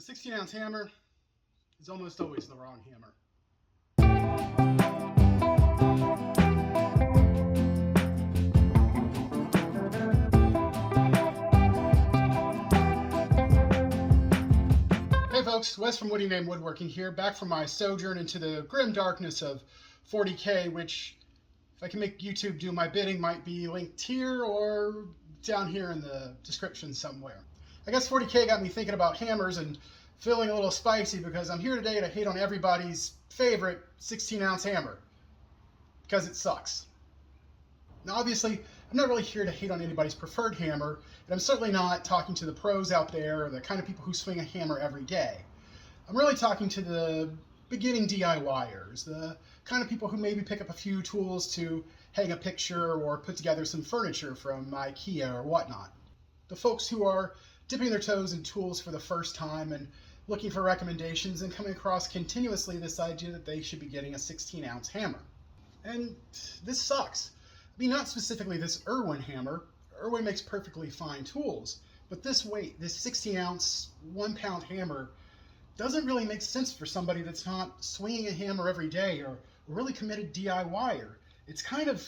A 16-ounce hammer is almost always the wrong hammer. Hey folks, Wes from Woody Name Woodworking here, back from my sojourn into the grim darkness of 40K, which, if I can make YouTube do my bidding, might be linked here or down here in the description somewhere. I guess 40K got me thinking about hammers and feeling a little spicy because I'm here today to hate on everybody's favorite 16-ounce hammer, because it sucks. Now obviously, I'm not really here to hate on anybody's preferred hammer, and I'm certainly not talking to the pros out there or the kind of people who swing a hammer every day. I'm really talking to the beginning DIYers, the kind of people who maybe pick up a few tools to hang a picture or put together some furniture from IKEA or whatnot. The folks who are dipping their toes in tools for the first time and looking for recommendations and coming across continuously this idea that they should be getting a 16-ounce hammer. And this sucks. I mean, not specifically this Irwin hammer. Irwin makes perfectly fine tools, but this weight, this 16-ounce, 1-pound hammer, doesn't really make sense for somebody that's not swinging a hammer every day or a really committed DIYer. It's kind of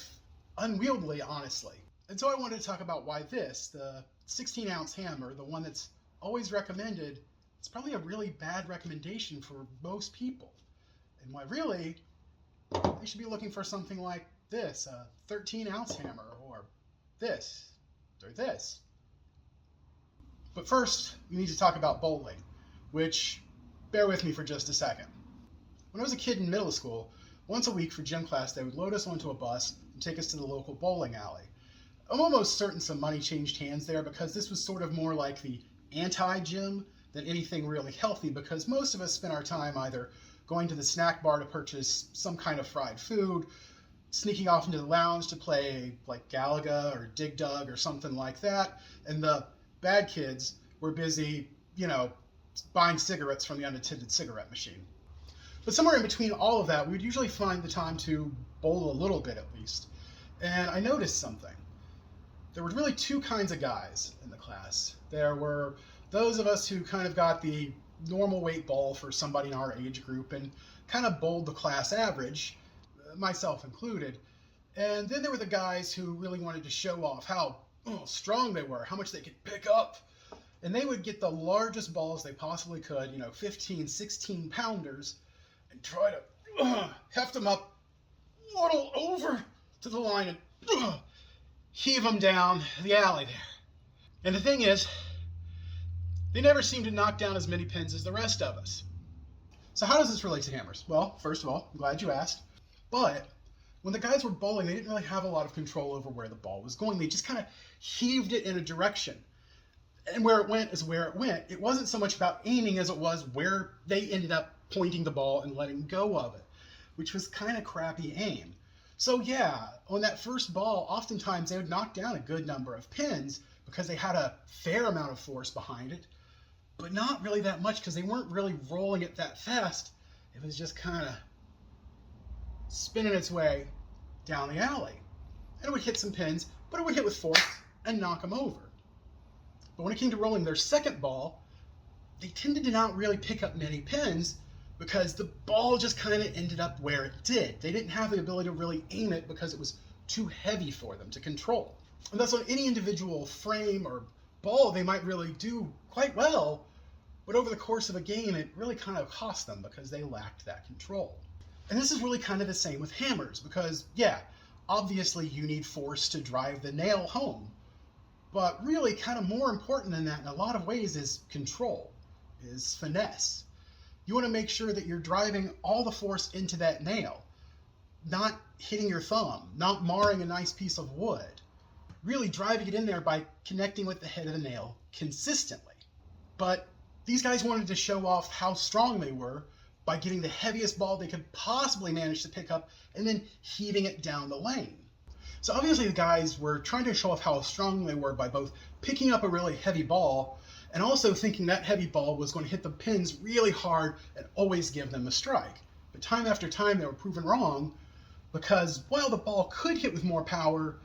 unwieldy, honestly. And so I wanted to talk about why this, the 16-ounce hammer, the one that's always recommended, it's probably a really bad recommendation for most people. And why really, they should be looking for something like this, a 13-ounce hammer, or this, or this. But first, we need to talk about bowling, which, bear with me for just a second. When I was a kid in middle school, once a week for gym class, they would load us onto a bus and take us to the local bowling alley. I'm almost certain some money changed hands there because this was sort of more like the anti-gym than anything really healthy, because most of us spent our time either going to the snack bar to purchase some kind of fried food, sneaking off into the lounge to play like Galaga or Dig Dug or something like that, and the bad kids were busy, buying cigarettes from the unattended cigarette machine. But somewhere in between all of that, we'd usually find the time to bowl a little bit at least. And I noticed something. There were really two kinds of guys in the class. There were those of us who kind of got the normal weight ball for somebody in our age group and kind of bowled the class average, myself included. And then there were the guys who really wanted to show off how strong they were, how much they could pick up. And they would get the largest balls they possibly could, 15, 16 pounders, and try to heft them up, waddle over to the line, and heave them down the alley there. And the thing is, they never seemed to knock down as many pins as the rest of us. So how does this relate to hammers? Well, first of all, I'm glad you asked. But when the guys were bowling, they didn't really have a lot of control over where the ball was going. They just kind of heaved it in a direction. And where it went is where it went. It wasn't so much about aiming as it was where they ended up pointing the ball and letting go of it, which was kind of crappy aim. So yeah, on that first ball, oftentimes they would knock down a good number of pins because they had a fair amount of force behind it, but not really that much because they weren't really rolling it that fast. It was just kind of spinning its way down the alley. And it would hit some pins, but it would hit with force and knock them over. But when it came to rolling their second ball, they tended to not really pick up many pins because the ball just kind of ended up where it did. They didn't have the ability to really aim it because it was too heavy for them to control. And thus on any individual frame or ball, they might really do quite well, but over the course of a game, it really kind of cost them because they lacked that control. And this is really kind of the same with hammers because, yeah, obviously you need force to drive the nail home. But really kind of more important than that in a lot of ways is control, is finesse. You want to make sure that you're driving all the force into that nail, not hitting your thumb, not marring a nice piece of wood. Really driving it in there by connecting with the head of the nail consistently. But these guys wanted to show off how strong they were by getting the heaviest ball they could possibly manage to pick up and then heaving it down the lane. So obviously the guys were trying to show off how strong they were by both picking up a really heavy ball and also thinking that heavy ball was going to hit the pins really hard and always give them a strike. But time after time they were proven wrong because while the ball could hit with more power,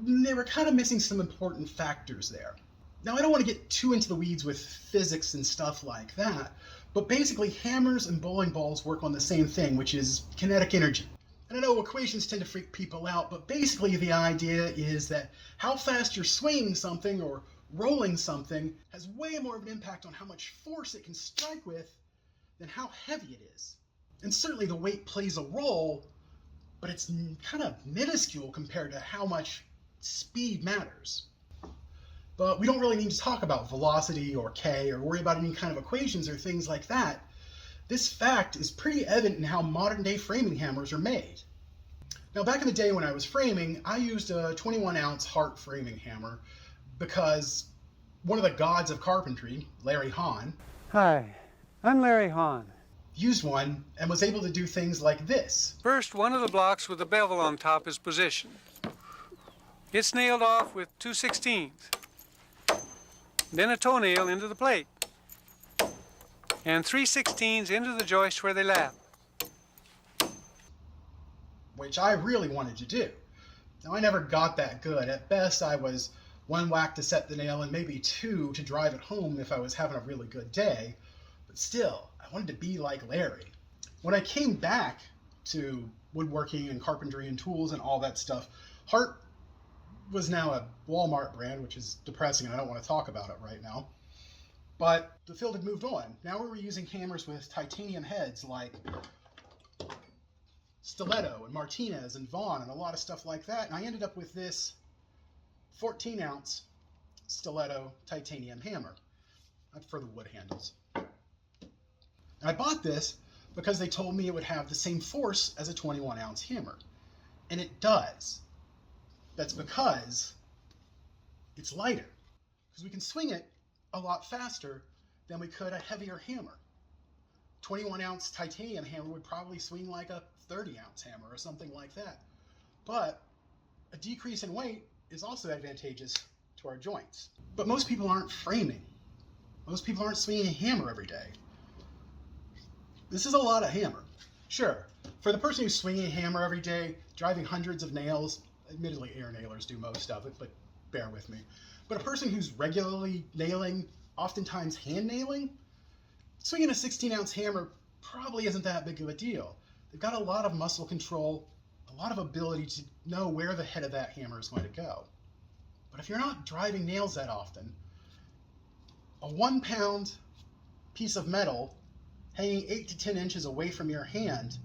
they were kind of missing some important factors there. Now, I don't want to get too into the weeds with physics and stuff like that, but basically hammers and bowling balls work on the same thing, which is kinetic energy. And I know equations tend to freak people out, but basically the idea is that how fast you're swinging something or rolling something has way more of an impact on how much force it can strike with than how heavy it is. And certainly the weight plays a role, but it's kind of minuscule compared to how much speed matters. But we don't really need to talk about velocity or K or worry about any kind of equations or things like that. This fact is pretty evident in how modern day framing hammers are made. Now, back in the day when I was framing, I used a 21-ounce Hart framing hammer because one of the gods of carpentry, Larry Hahn, Hi, I'm Larry Hahn. used one and was able to do things like this. First, one of the blocks with a bevel on top is positioned. It's nailed off with 2/16. Then a toenail into the plate. And 3/16 into the joist where they lap. Which I really wanted to do. Now, I never got that good. At best, I was one whack to set the nail and maybe two to drive it home if I was having a really good day. But still, I wanted to be like Larry. When I came back to woodworking and carpentry and tools and all that stuff, Hart was now a Walmart brand, which is depressing, and I don't want to talk about it right now. But the field had moved on. Now we were using hammers with titanium heads like Stiletto and Martinez and Vaughn and a lot of stuff like that. And I ended up with this 14-ounce Stiletto titanium hammer. I prefer the wood handles. And I bought this because they told me it would have the same force as a 21-ounce hammer. And it does. That's because it's lighter. Because we can swing it a lot faster than we could a heavier hammer. 21-ounce titanium hammer would probably swing like a 30-ounce hammer or something like that. But a decrease in weight is also advantageous to our joints. But most people aren't framing. Most people aren't swinging a hammer every day. This is a lot of hammer. Sure, for the person who's swinging a hammer every day, driving hundreds of nails, admittedly air nailers do most of it, but bear with me. But a person who's regularly nailing, oftentimes hand nailing, swinging a 16-ounce hammer probably isn't that big of a deal. They've got a lot of muscle control, a lot of ability to know where the head of that hammer is going to go. But if you're not driving nails that often, a 1-pound piece of metal hanging 8 to 10 inches away from your hand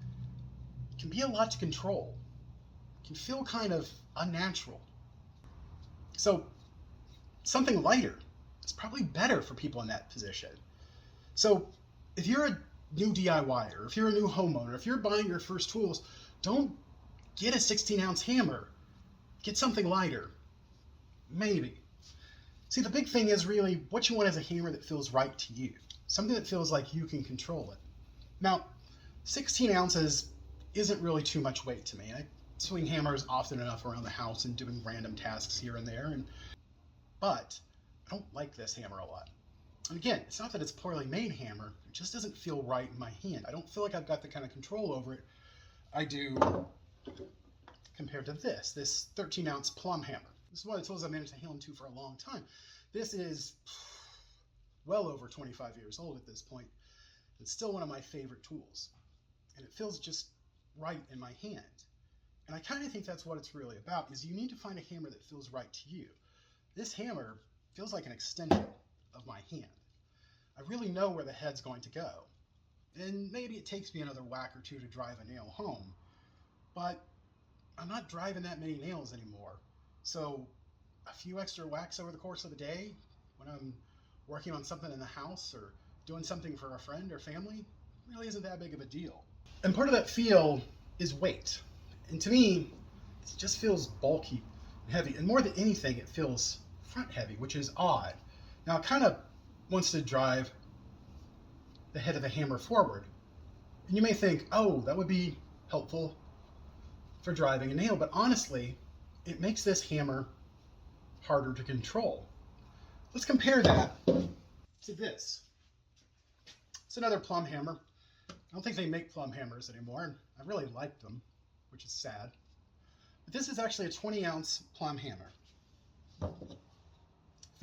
can be a lot to control. It can feel kind of unnatural. So something lighter is probably better for people in that position. So if you're a new DIYer, if you're a new homeowner, if you're buying your first tools, don't get a 16-ounce hammer. Get something lighter. Maybe. See, the big thing is really what you want is a hammer that feels right to you. Something that feels like you can control it. Now, 16 ounces isn't really too much weight to me. I swing hammers often enough around the house and doing random tasks here and there, but I don't like this hammer a lot. And again, it's not that it's a poorly made hammer, it just doesn't feel right in my hand. I don't feel like I've got the kind of control over it I do compared to this 13-ounce plum hammer. This is one of the tools I've managed to hang on to for a long time. This is well over 25 years old at this point. It's still one of my favorite tools. And it feels just right in my hand. And I kind of think that's what it's really about, is you need to find a hammer that feels right to you. This hammer feels like an extension of my hand. I really know where the head's going to go. And maybe it takes me another whack or two to drive a nail home, but I'm not driving that many nails anymore. So a few extra whacks over the course of the day when I'm working on something in the house or doing something for a friend or family really isn't that big of a deal. And part of that feel is weight. And to me, it just feels bulky and heavy. And more than anything, it feels front heavy, which is odd. Now, it kind of wants to drive the head of the hammer forward. And you may think, oh, that would be helpful for driving a nail. But honestly, it makes this hammer harder to control. Let's compare that to this. It's another plum hammer. I don't think they make plum hammers anymore, and I really like them, which is sad. But this is actually a 20-ounce plum hammer.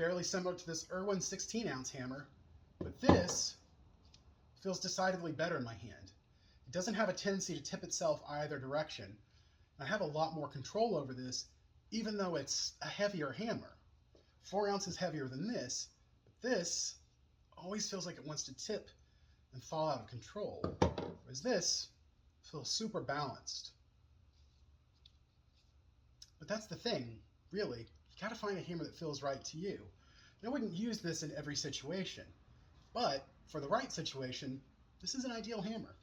fairly similar to this Irwin 16-ounce hammer, but this feels decidedly better in my hand. It doesn't have a tendency to tip itself either direction. I have a lot more control over this, even though it's a heavier hammer. 4 ounces heavier than this, but this always feels like it wants to tip and fall out of control, whereas this feels super balanced. But that's the thing, really. You gotta find a hammer that feels right to you. And I wouldn't use this in every situation, but for the right situation, this is an ideal hammer.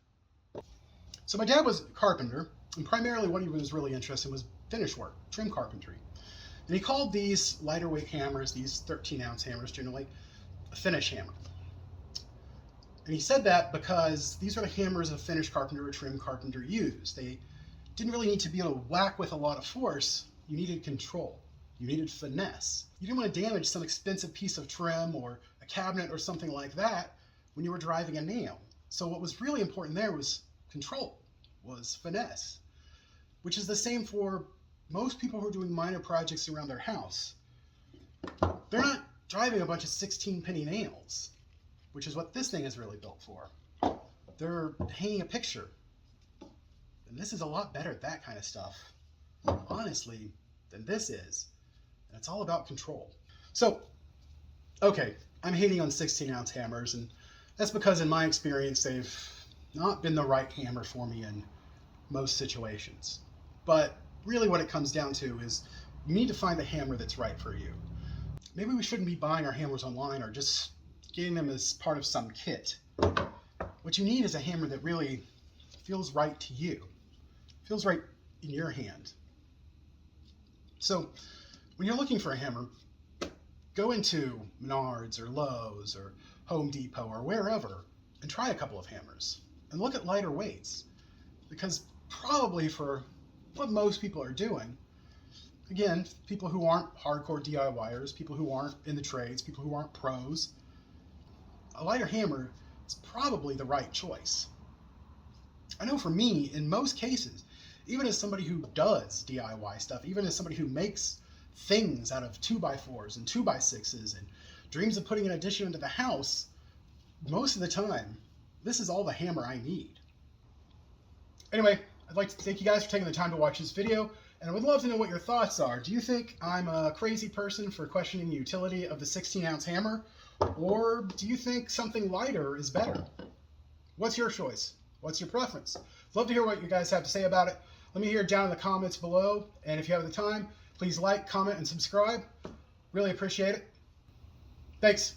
So my dad was a carpenter, and primarily what he was really interested in was finish work, trim carpentry. And he called these lighter weight hammers, these 13-ounce hammers generally, a finish hammer. And he said that because these are the hammers a finish carpenter or trim carpenter used. They didn't really need to be able to whack with a lot of force. You needed control. You needed finesse. You didn't want to damage some expensive piece of trim or a cabinet or something like that when you were driving a nail. So what was really important there was control, was finesse, which is the same for most people who are doing minor projects around their house. They're not driving a bunch of 16-penny nails, which is what this thing is really built for. They're hanging a picture. And this is a lot better at that kind of stuff, honestly, than this is. And it's all about control. So, okay, I'm hating on 16-ounce hammers, and that's because in my experience, they've not been the right hammer for me in most situations. But really what it comes down to is you need to find the hammer that's right for you. Maybe we shouldn't be buying our hammers online or just getting them as part of some kit. What you need is a hammer that really feels right to you, feels right in your hand. So when you're looking for a hammer, go into Menards or Lowe's or Home Depot or wherever and try a couple of hammers and look at lighter weights, because probably for what most people are doing, again, people who aren't hardcore DIYers, people who aren't in the trades, people who aren't pros, a lighter hammer is probably the right choice. I know for me, in most cases, even as somebody who does DIY stuff, even as somebody who makes things out of 2x4s and 2x6s and dreams of putting an addition into the house, most of the time, this is all the hammer I need. Anyway, I'd like to thank you guys for taking the time to watch this video, and I would love to know what your thoughts are. Do you think I'm a crazy person for questioning the utility of the 16-ounce hammer, or do you think something lighter is better? What's your choice? What's your preference? I'd love to hear what you guys have to say about it. Let me hear down in the comments below, and if you have the time, please like, comment, and subscribe. Really appreciate it. Thanks.